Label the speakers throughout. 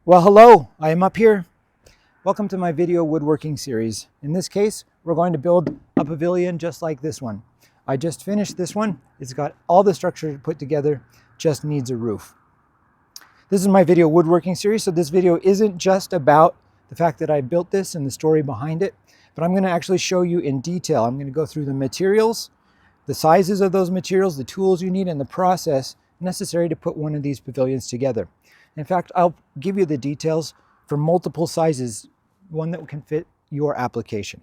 Speaker 1: Well, hello, I am up here. Welcome to my video woodworking series. In this case, we're going to build a pavilion just like this one. I just finished this one. It's got all the structure put together, just needs a roof. This is my video woodworking series, so this video isn't just about the fact that I built this and the story behind it, but I'm going to actually show you in detail. I'm going to go through the materials, the sizes of those materials, the tools you need, and the process necessary to put one of these pavilions together. In fact, I'll give you the details for multiple sizes, one that can fit your application.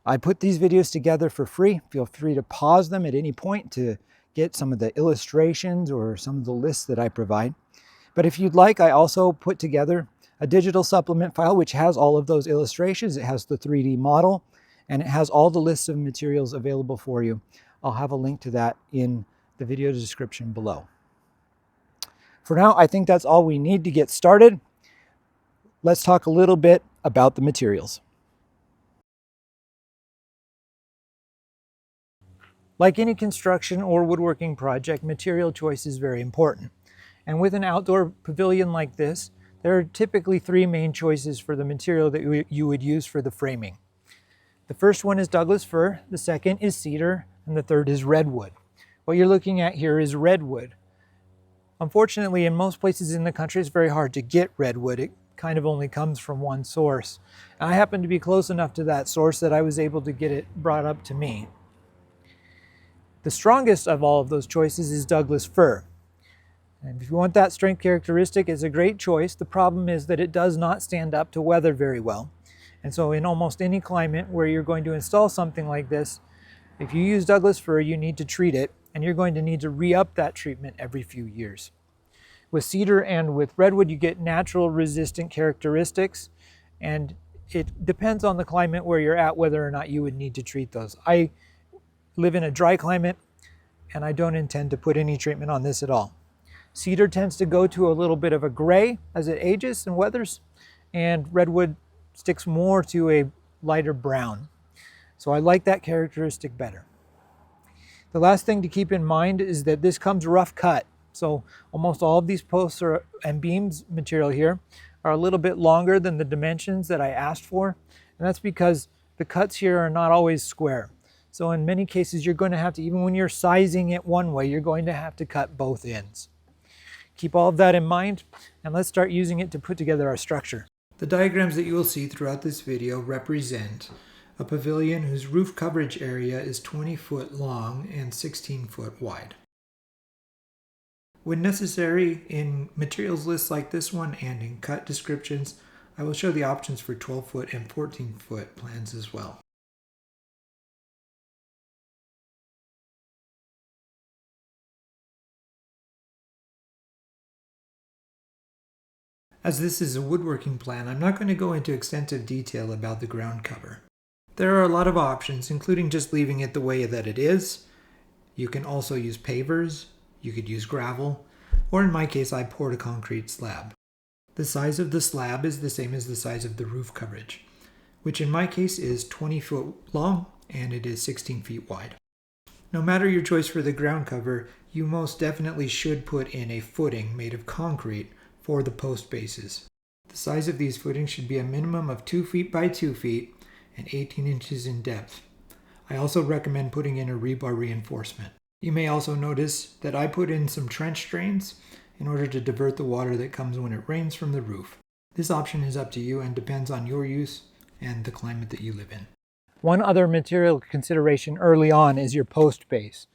Speaker 1: I put these videos together for free. Feel free to pause them at any point to get some of the illustrations or some of the lists that I provide. But if you'd like, I also put together a digital supplement file which has all of those illustrations. It has the 3D model and it has all the lists of materials available for you. I'll have a link to that in the video description below. For now, I think that's all we need to get started. Let's talk a little bit about the materials. Like any construction or woodworking project, material choice is very important. And with an outdoor pavilion like this, there are typically three main choices for the material that you would use for the framing. The first one is Douglas fir, the second is cedar, and the third is redwood. What you're looking at here is redwood. Unfortunately, in most places in the country, it's very hard to get redwood. It kind of only comes from one source. And I happen to be close enough to that source that I was able to get it brought up to me. The strongest of all of those choices is Douglas fir. And if you want that strength characteristic, it's a great choice. The problem is that it does not stand up to weather very well. And so in almost any climate where you're going to install something like this, if you use Douglas fir, you need to treat it, and you're going to need to re-up that treatment every few years. With cedar and with redwood, you get natural resistant characteristics, and it depends on the climate where you're at whether or not you would need to treat those. I live in a dry climate, and I don't intend to put any treatment on this at all. Cedar tends to go to a little bit of a gray as it ages and weathers, and redwood sticks more to a lighter brown. So I like that characteristic better. The last thing to keep in mind is that this comes rough cut. So almost all of these posts and beams material here are a little bit longer than the dimensions that I asked for. And that's because the cuts here are not always square. So in many cases, you're going to have to, even when you're sizing it one way, you're going to have to cut both ends. Keep all of that in mind, and let's start using it to put together our structure. The diagrams that you will see throughout this video represent a pavilion whose roof coverage area is 20 foot long and 16 foot wide. When necessary, in materials lists like this one and in cut descriptions, I will show the options for 12 foot and 14 foot plans as well. As this is a woodworking plan, I'm not going to go into extensive detail about the ground cover. There are a lot of options, including just leaving it the way that it is. You can also use pavers, you could use gravel, or in my case I poured a concrete slab. The size of the slab is the same as the size of the roof coverage, which in my case is 20 foot long and it is 16 feet wide. No matter your choice for the ground cover, you most definitely should put in a footing made of concrete for the post bases. The size of these footings should be a minimum of 2 feet by 2 feet and 18 inches in depth. I also recommend putting in a rebar reinforcement. You may also notice that I put in some trench drains in order to divert the water that comes when it rains from the roof. This option is up to you and depends on your use and the climate that you live in. One other material consideration early on is your post base.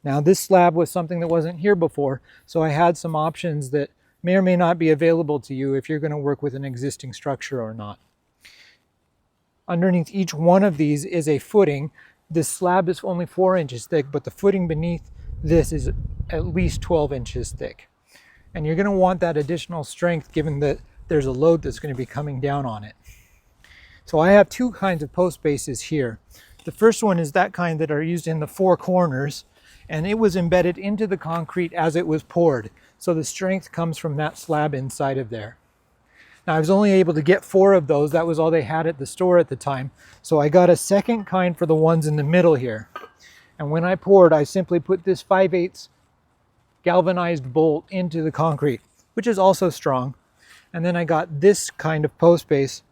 Speaker 1: Now this slab was something that wasn't here before, so I had some options that may or may not be available to you if you're going to work with an existing structure or not. Underneath each one of these is a footing. This slab is only 4 inches thick, but the footing beneath this is at least 12 inches thick. And you're going to want that additional strength given that there's a load that's going to be coming down on it. So I have two kinds of post bases here. The first one is that kind that are used in the four corners, and it was embedded into the concrete as it was poured. So the strength comes from that slab inside of there. Now I was only able to get 4 of those. That was all they had at the store at the time. So I got a second kind for the ones in the middle here. And when I poured, I simply put this 5/8 galvanized bolt into the concrete, which is also strong. And then I got this kind of post base,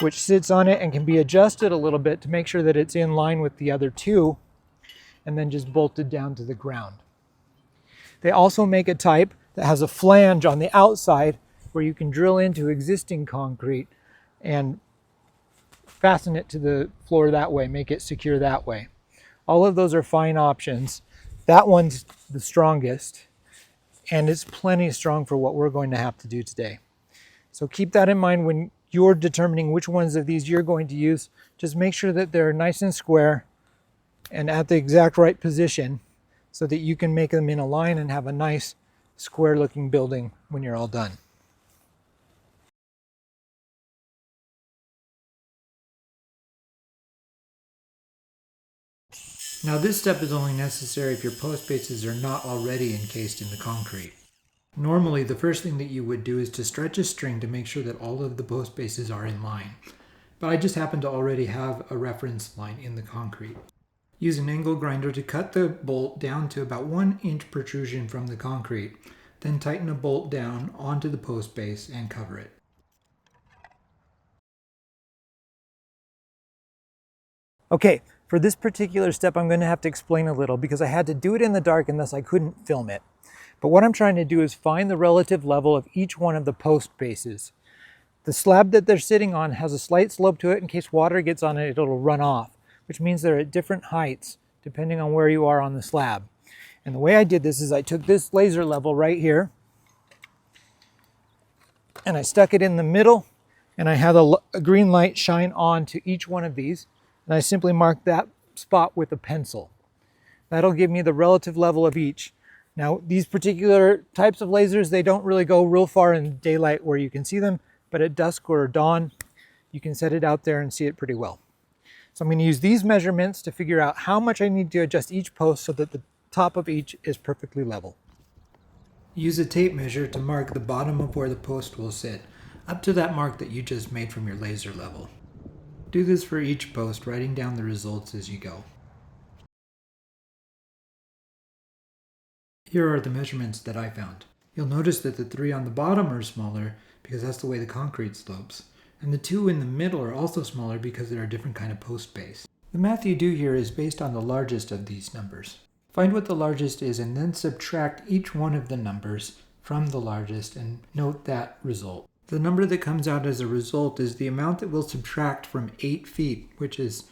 Speaker 1: which sits on it and can be adjusted a little bit to make sure that it's in line with the other two, and then just bolted down to the ground. They also make a type that has a flange on the outside where you can drill into existing concrete and fasten it to the floor that way, make it secure that way. All of those are fine options. That one's the strongest, and it's plenty strong for what we're going to have to do today. So keep that in mind when you're determining which ones of these you're going to use. Just make sure that they're nice and square and at the exact right position so that you can make them in a line and have a nice square looking building when you're all done. Now this step is only necessary if your post bases are not already encased in the concrete. Normally the first thing that you would do is to stretch a string to make sure that all of the post bases are in line. But I just happen to already have a reference line in the concrete. Use an angle grinder to cut the bolt down to about 1 inch protrusion from the concrete. Then tighten a bolt down onto the post base and cover it. Okay, for this particular step I'm going to have to explain a little because I had to do it in the dark and thus I couldn't film it. But what I'm trying to do is find the relative level of each one of the post bases. The slab that they're sitting on has a slight slope to it. In case water gets on it, it'll run off, which means they're at different heights depending on where you are on the slab. And the way I did this is I took this laser level right here and I stuck it in the middle, and I had a green light shine on to each one of these, and I simply marked that spot with a pencil. That'll give me the relative level of each. Now, these particular types of lasers, they don't really go real far in daylight where you can see them, but at dusk or dawn, you can set it out there and see it pretty well. So I'm going to use these measurements to figure out how much I need to adjust each post so that the top of each is perfectly level. Use a tape measure to mark the bottom of where the post will sit, up to that mark that you just made from your laser level. Do this for each post, writing down the results as you go. Here are the measurements that I found. You'll notice that the 3 on the bottom are smaller because that's the way the concrete slopes, and the 2 in the middle are also smaller because they're a different kind of post base. The math you do here is based on the largest of these numbers. Find what the largest is and then subtract each one of the numbers from the largest and note that result. The number that comes out as a result is the amount that we'll subtract from 8 feet, which is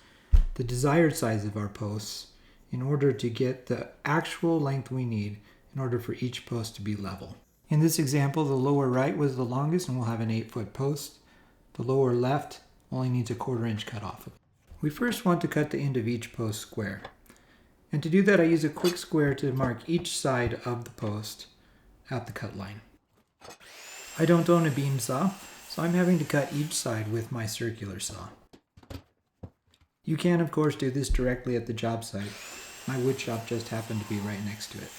Speaker 1: the desired size of our posts, in order to get the actual length we need in order for each post to be level. In this example, the lower right was the longest and we'll have an 8-foot post. The lower left only needs a 1/4 inch cut off. We first want to cut the end of each post square. And to do that, I use a quick square to mark each side of the post at the cut line. I don't own a beam saw, so I'm having to cut each side with my circular saw. You can, of course, do this directly at the job site. My wood shop just happened to be right next to it.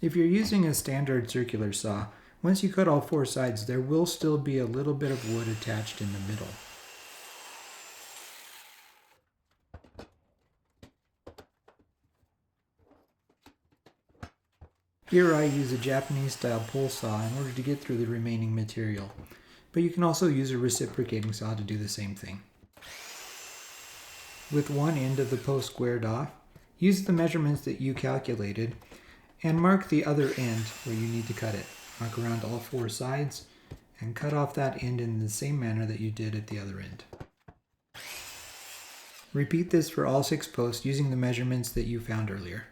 Speaker 1: If you're using a standard circular saw, once you cut all 4 sides, there will still be a little bit of wood attached in the middle. Here I use a Japanese-style pole saw in order to get through the remaining material, but you can also use a reciprocating saw to do the same thing. With one end of the post squared off, use the measurements that you calculated and mark the other end where you need to cut it. Mark around all 4 sides and cut off that end in the same manner that you did at the other end. Repeat this for all 6 posts using the measurements that you found earlier.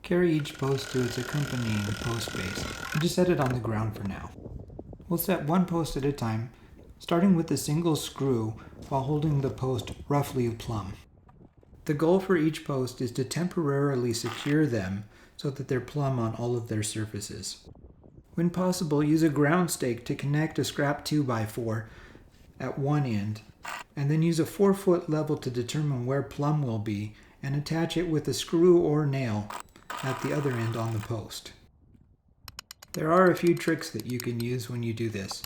Speaker 1: Carry each post to its accompanying post base and just set it on the ground for now. We'll set one post at a time, starting with a single screw while holding the post roughly plumb. The goal for each post is to temporarily secure them so that they're plumb on all of their surfaces. When possible, use a ground stake to connect a scrap 2x4 at one end, and then use a 4-foot level to determine where plumb will be and attach it with a screw or nail at the other end on the post. There are a few tricks that you can use when you do this.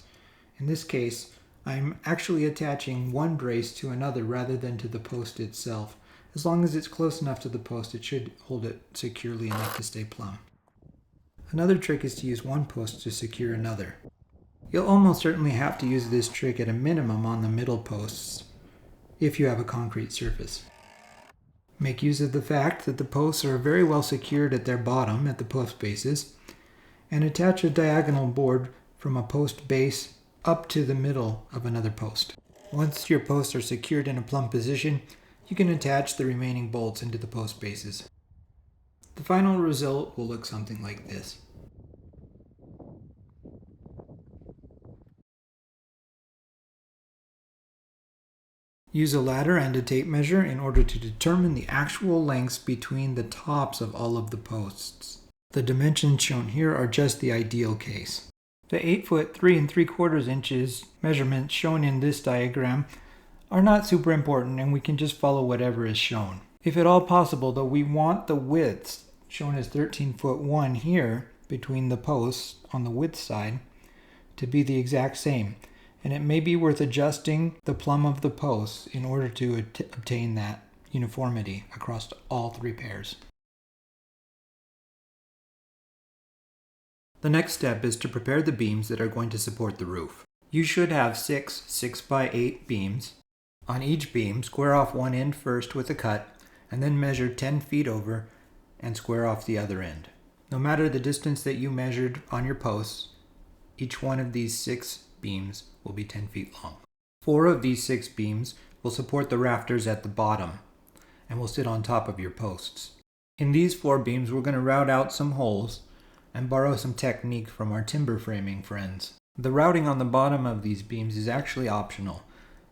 Speaker 1: In this case, I'm actually attaching one brace to another rather than to the post itself. As long as it's close enough to the post, it should hold it securely enough to stay plumb. Another trick is to use one post to secure another. You'll almost certainly have to use this trick at a minimum on the middle posts if you have a concrete surface. Make use of the fact that the posts are very well secured at their bottom at the post bases, and attach a diagonal board from a post base up to the middle of another post. Once your posts are secured in a plumb position, you can attach the remaining bolts into the post bases. The final result will look something like this. Use a ladder and a tape measure in order to determine the actual lengths between the tops of all of the posts. The dimensions shown here are just the ideal case. The 8 foot 3 3/4 inches measurements shown in this diagram are not super important, and we can just follow whatever is shown. If at all possible though, we want the widths shown as 13 foot 1 here between the posts on the width side to be the exact same. And it may be worth adjusting the plumb of the posts in order to obtain that uniformity across all three pairs. The next step is to prepare the beams that are going to support the roof. You should have 6 6x8 beams. On each beam, square off one end first with a cut, and then measure 10 feet over and square off the other end. No matter the distance that you measured on your posts, each one of these 6 beams will be 10 feet long. 4 of these 6 beams will support the rafters at the bottom and will sit on top of your posts. In these 4 beams, we're going to route out some holes and borrow some technique from our timber framing friends. The routing on the bottom of these beams is actually optional.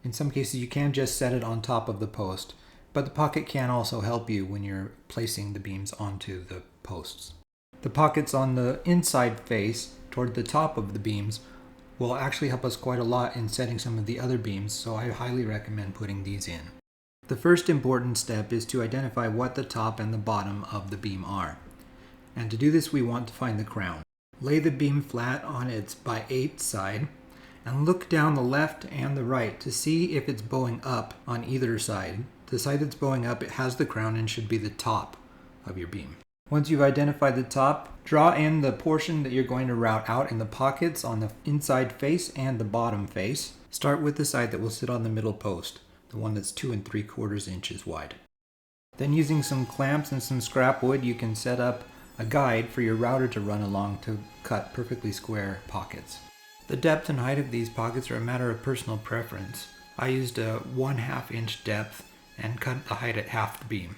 Speaker 1: In some cases, you can just set it on top of the post, but the pocket can also help you when you're placing the beams onto the posts. The pockets on the inside face toward the top of the beams will actually help us quite a lot in setting some of the other beams, so I highly recommend putting these in. The first important step is to identify what the top and the bottom of the beam are. And to do this, we want to find the crown. Lay the beam flat on its by 8 side and look down the left and the right to see if it's bowing up on either side. The side that's bowing up, it has the crown and should be the top of your beam. Once you've identified the top, draw in the portion that you're going to route out in the pockets on the inside face and the bottom face. Start with the side that will sit on the middle post, the one that's 2 3/4 inches wide. Then using some clamps and some scrap wood, you can set up a guide for your router to run along to cut perfectly square pockets. The depth and height of these pockets are a matter of personal preference. I used a 1/2 inch depth and cut the height at half the beam.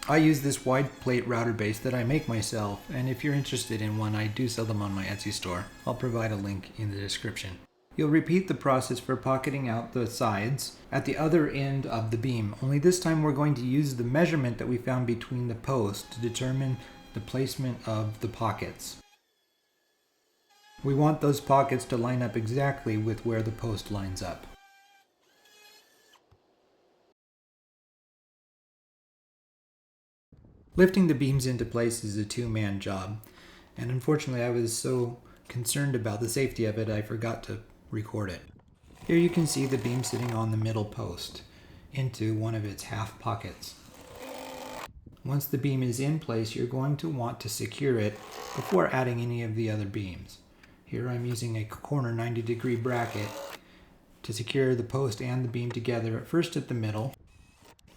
Speaker 1: I use this wide plate router base that I make myself, and if you're interested in one, I do sell them on my Etsy store. I'll provide a link in the description. You'll repeat the process for pocketing out the sides at the other end of the beam, only this time we're going to use the measurement that we found between the posts to determine the placement of the pockets. We want those pockets to line up exactly with where the post lines up. Lifting the beams into place is a 2-man job, and unfortunately I was so concerned about the safety of it I forgot to record it. Here you can see the beam sitting on the middle post into one of its half pockets. Once the beam is in place, you're going to want to secure it before adding any of the other beams. Here I'm using a corner 90-degree bracket to secure the post and the beam together, first at the middle,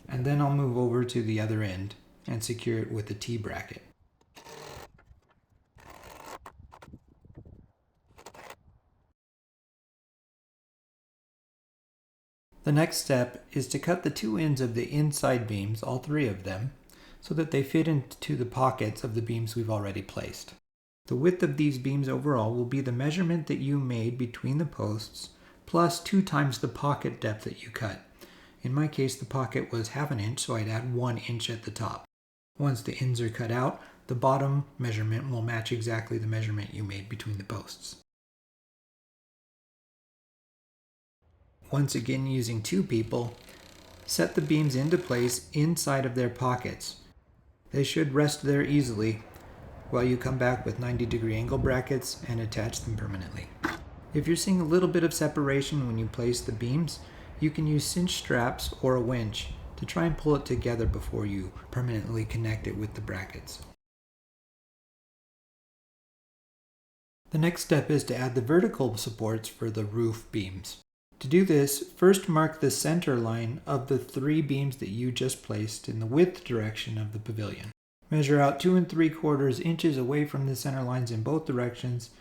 Speaker 1: and then I'll move over to the other end and secure it with a T-bracket. The next step is to cut the 2 ends of the inside beams, all 3 of them, so that they fit into the pockets of the beams we've already placed. The width of these beams overall will be the measurement that you made between the posts plus 2 times the pocket depth that you cut. In my case, the pocket was 1/2 inch, so I'd add 1 inch at the top. Once the ends are cut out, the bottom measurement will match exactly the measurement you made between the posts. Once again, using 2 people, set the beams into place inside of their pockets. They should rest there easily while you come back with 90-degree angle brackets and attach them permanently. If you're seeing a little bit of separation when you place the beams, you can use cinch straps or a winch to try and pull it together before you permanently connect it with the brackets. The next step is to add the vertical supports for the roof beams. To do this, first mark the center line of the 3 beams that you just placed in the width direction of the pavilion. Measure out 2 3/4 inches away from the center lines in both directions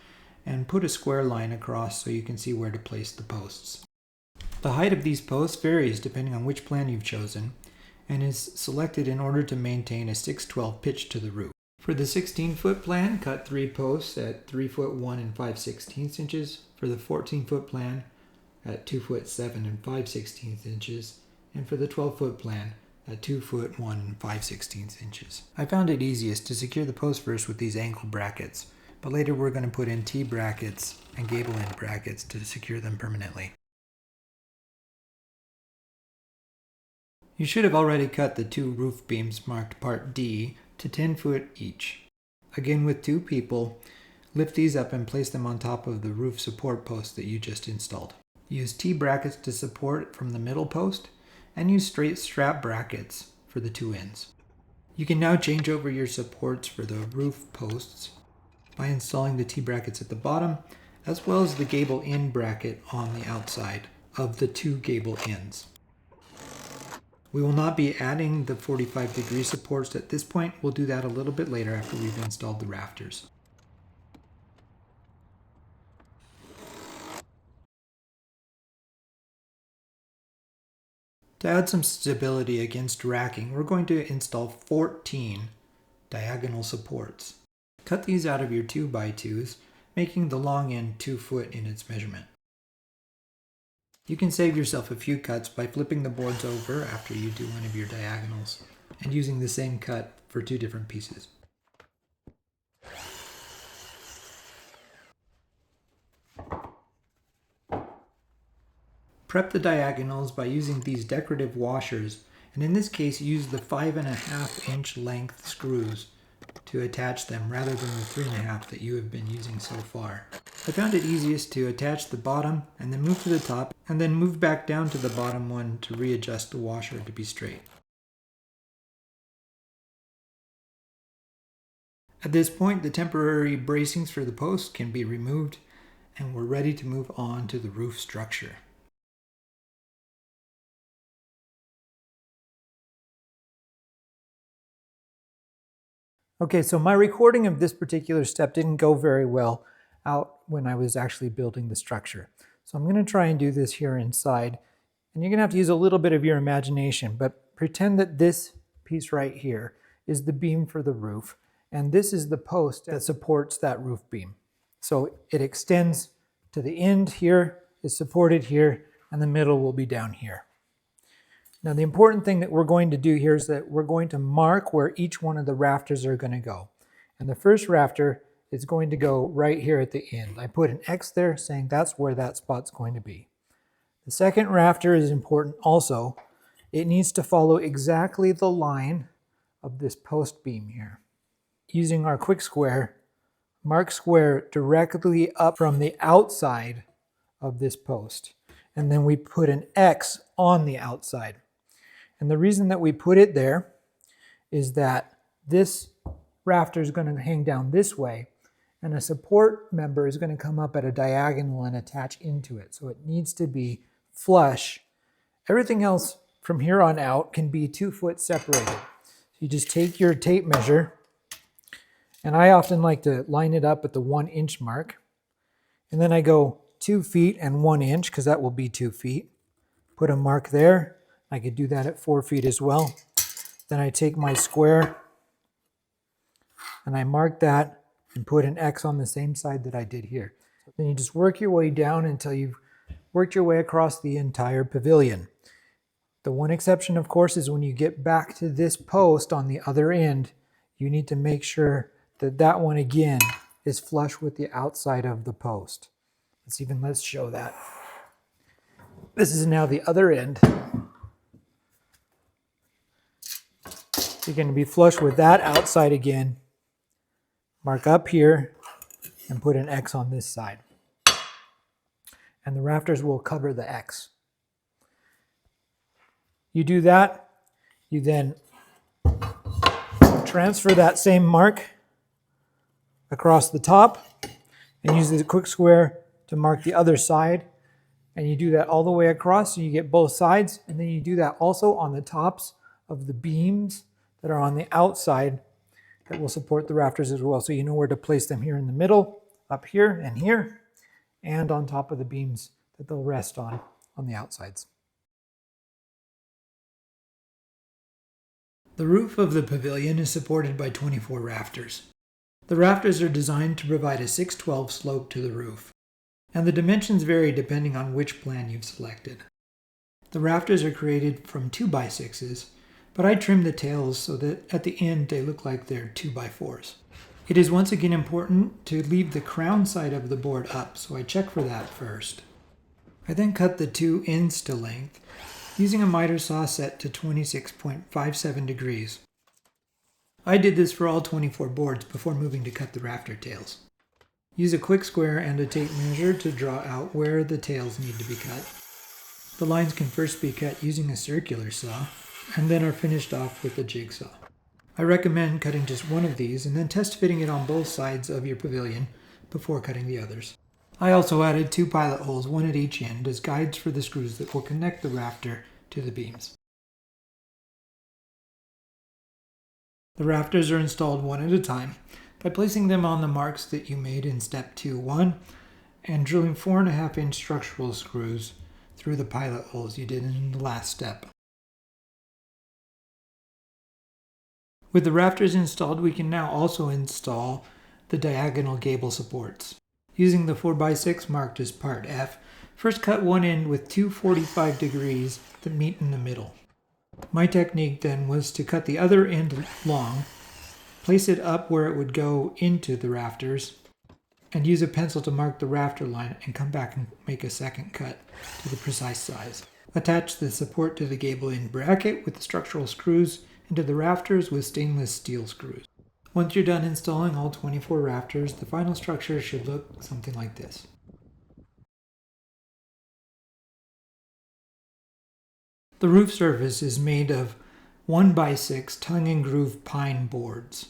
Speaker 1: and put a square line across so you can see where to place the posts. The height of these posts varies depending on which plan you've chosen and is selected in order to maintain a 6/12 pitch to the roof. For the 16-foot plan, cut 3 posts at 3 foot 1 5/16 inches. For the 14-foot plan, at 2 foot 7 5/16 inches. And for the 12-foot plan, at 2 foot 1 5/16 inches. I found it easiest to secure the post first with these ankle brackets, but later we're going to put in T-brackets and gable end brackets to secure them permanently. You should have already cut the 2 roof beams marked part D to 10 foot each. Again, with 2 people, lift these up and place them on top of the roof support post that you just installed. Use T-brackets to support from the middle post and use straight strap brackets for the 2 ends. You can now change over your supports for the roof posts by installing the T-brackets at the bottom as well as the gable end bracket on the outside of the 2 gable ends. We will not be adding the 45-degree supports at this point. We'll do that a little bit later after we've installed the rafters. To add some stability against racking, we're going to install 14 diagonal supports. Cut these out of your 2x2s, making the long end 2 foot in its measurement. You can save yourself a few cuts by flipping the boards over after you do one of your diagonals and using the same cut for 2 different pieces. Prep the diagonals by using these decorative washers, and in this case use the 5.5 inch length screws to attach them rather than the 3.5 that you have been using so far. I found it easiest to attach the bottom and then move to the top and then move back down to the bottom one to readjust the washer to be straight. At this point, the temporary bracings for the posts can be removed and we're ready to move on to the roof structure. Okay, so my recording of this particular step didn't go very well out when I was actually building the structure. So I'm going to try and do this here inside. And you're going to have to use a little bit of your imagination, but pretend that this piece right here is the beam for the roof. And this is the post that supports that roof beam. So it extends to the end here, is supported here, and the middle will be down here. Now the important thing that we're going to do here is that we're going to mark where each one of the rafters are going to go. And the first rafter is going to go right here at the end. I put an X there saying that's where that spot's going to be. The second rafter is important also. It needs to follow exactly the line of this post beam here. Using our quick square, mark square directly up from the outside of this post. And then we put an X on the outside. And the reason that we put it there is that this rafter is going to hang down this way and a support member is going to come up at a diagonal and attach into it. So it needs to be flush. Everything else from here on out can be 2 foot separated. So you just take your tape measure, and I often like to line it up at the 1 inch mark. And then I go 2 feet and 1 inch because that will be 2 feet. Put a mark there. I could do that at 4 feet as well. Then I take my square and I mark that and put an X on the same side that I did here. Then you just work your way down until you've worked your way across the entire pavilion. The one exception, of course, is when you get back to this post on the other end, you need to make sure that that one again is flush with the outside of the post. Let's show that. This is now the other end. You're going to be flush with that outside again. Mark up here and put an X on this side. And the rafters will cover the X. You do that, you then transfer that same mark across the top, and use the quick square to mark the other side. And you do that all the way across so you get both sides. And then you do that also on the tops of the beams that are on the outside that will support the rafters as well. So you know where to place them here in the middle, up here, and on top of the beams that they'll rest on the outsides. The roof of the pavilion is supported by 24 rafters. The rafters are designed to provide a 6/12 slope to the roof, and the dimensions vary depending on which plan you've selected. The rafters are created from 2x6s, but I trimmed the tails so that at the end they look like they're 2x4s. It is once again important to leave the crown side of the board up, so I check for that first. I then cut the two ends to length using a miter saw set to 26.57 degrees. I did this for all 24 boards before moving to cut the rafter tails. Use a quick square and a tape measure to draw out where the tails need to be cut. The lines can first be cut using a circular saw and then are finished off with a jigsaw. I recommend cutting just one of these and then test fitting it on both sides of your pavilion before cutting the others. I also added 2 pilot holes, one at each end, as guides for the screws that will connect the rafter to the beams. The rafters are installed one at a time by placing them on the marks that you made in step 2-1 and drilling 4.5-inch structural screws through the pilot holes you did in the last step. With the rafters installed, we can now also install the diagonal gable supports. Using the 4x6 marked as part F, first cut one end with 2 45 degrees that meet in the middle. My technique then was to cut the other end long, place it up where it would go into the rafters, and use a pencil to mark the rafter line and come back and make a second cut to the precise size. Attach the support to the gable end bracket with the structural screws into the rafters with stainless steel screws. Once you're done installing all 24 rafters, the final structure should look something like this. The roof surface is made of 1x6 tongue and groove pine boards.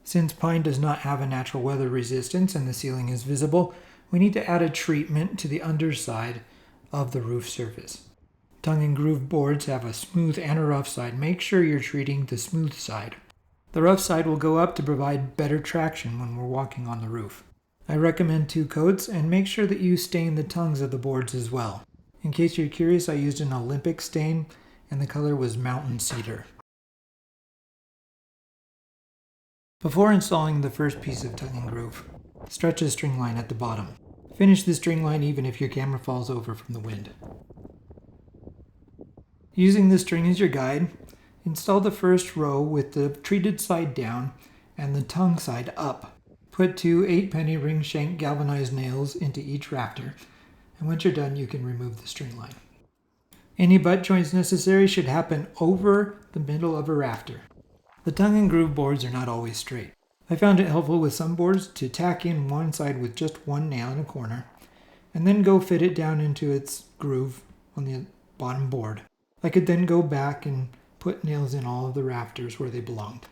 Speaker 1: Since pine does not have a natural weather resistance and the ceiling is visible, we need to add a treatment to the underside of the roof surface. Tongue and groove boards have a smooth and a rough side. Make sure you're treating the smooth side. The rough side will go up to provide better traction when we're walking on the roof. I recommend 2 coats and make sure that you stain the tongues of the boards as well. In case you're curious, I used an Olympic stain and the color was mountain cedar. Before installing the first piece of tongue and groove, stretch a string line at the bottom. Finish the string line even if your camera falls over from the wind. Using the string as your guide, install the first row with the treated side down and the tongue side up. Put 2 8-penny ring shank galvanized nails into each rafter, and once you're done you can remove the string line. Any butt joints necessary should happen over the middle of a rafter. The tongue and groove boards are not always straight. I found it helpful with some boards to tack in one side with just one nail in a corner, and then go fit it down into its groove on the bottom board. I could then go back and put nails in all of the rafters where they belonged.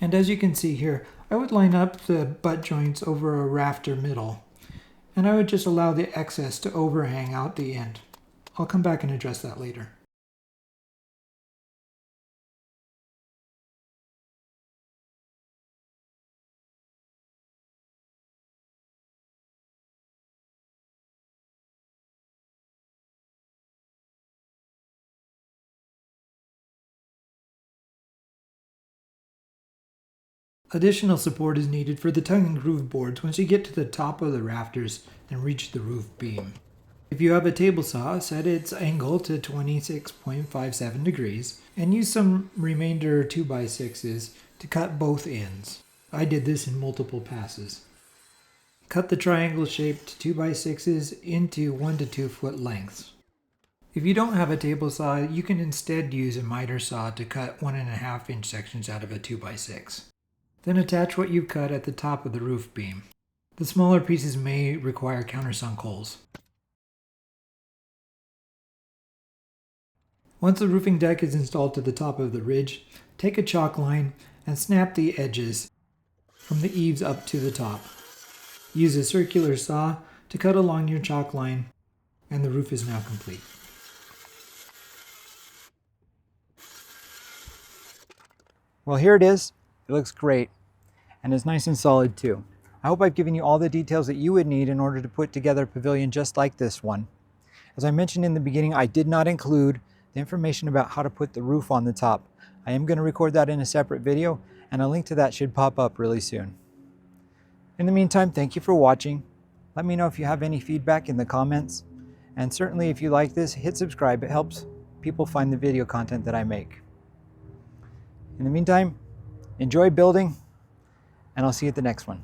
Speaker 1: And as you can see here, I would line up the butt joints over a rafter middle, and I would just allow the excess to overhang out the end. I'll come back and address that later. Additional support is needed for the tongue and groove boards once you get to the top of the rafters and reach the roof beam. If you have a table saw, set its angle to 26.57 degrees and use some remainder 2x6s to cut both ends. I did this in multiple passes. Cut the triangle-shaped 2x6s into 1 to 2 foot lengths. If you don't have a table saw, you can instead use a miter saw to cut 1.5-inch sections out of a 2x6. Then attach what you've cut at the top of the roof beam. The smaller pieces may require countersunk holes. Once the roofing deck is installed to the top of the ridge, take a chalk line and snap the edges from the eaves up to the top. Use a circular saw to cut along your chalk line, and the roof is now complete. Well, here it is. It looks great, and it's nice and solid too. I hope I've given you all the details that you would need in order to put together a pavilion just like this one. As I mentioned in the beginning, I did not include the information about how to put the roof on the top. I am going to record that in a separate video, and a link to that should pop up really soon. In the meantime, thank you for watching. Let me know if you have any feedback in the comments, and certainly if you like this, hit subscribe. It helps people find the video content that I make. In the meantime, enjoy building, and I'll see you at the next one.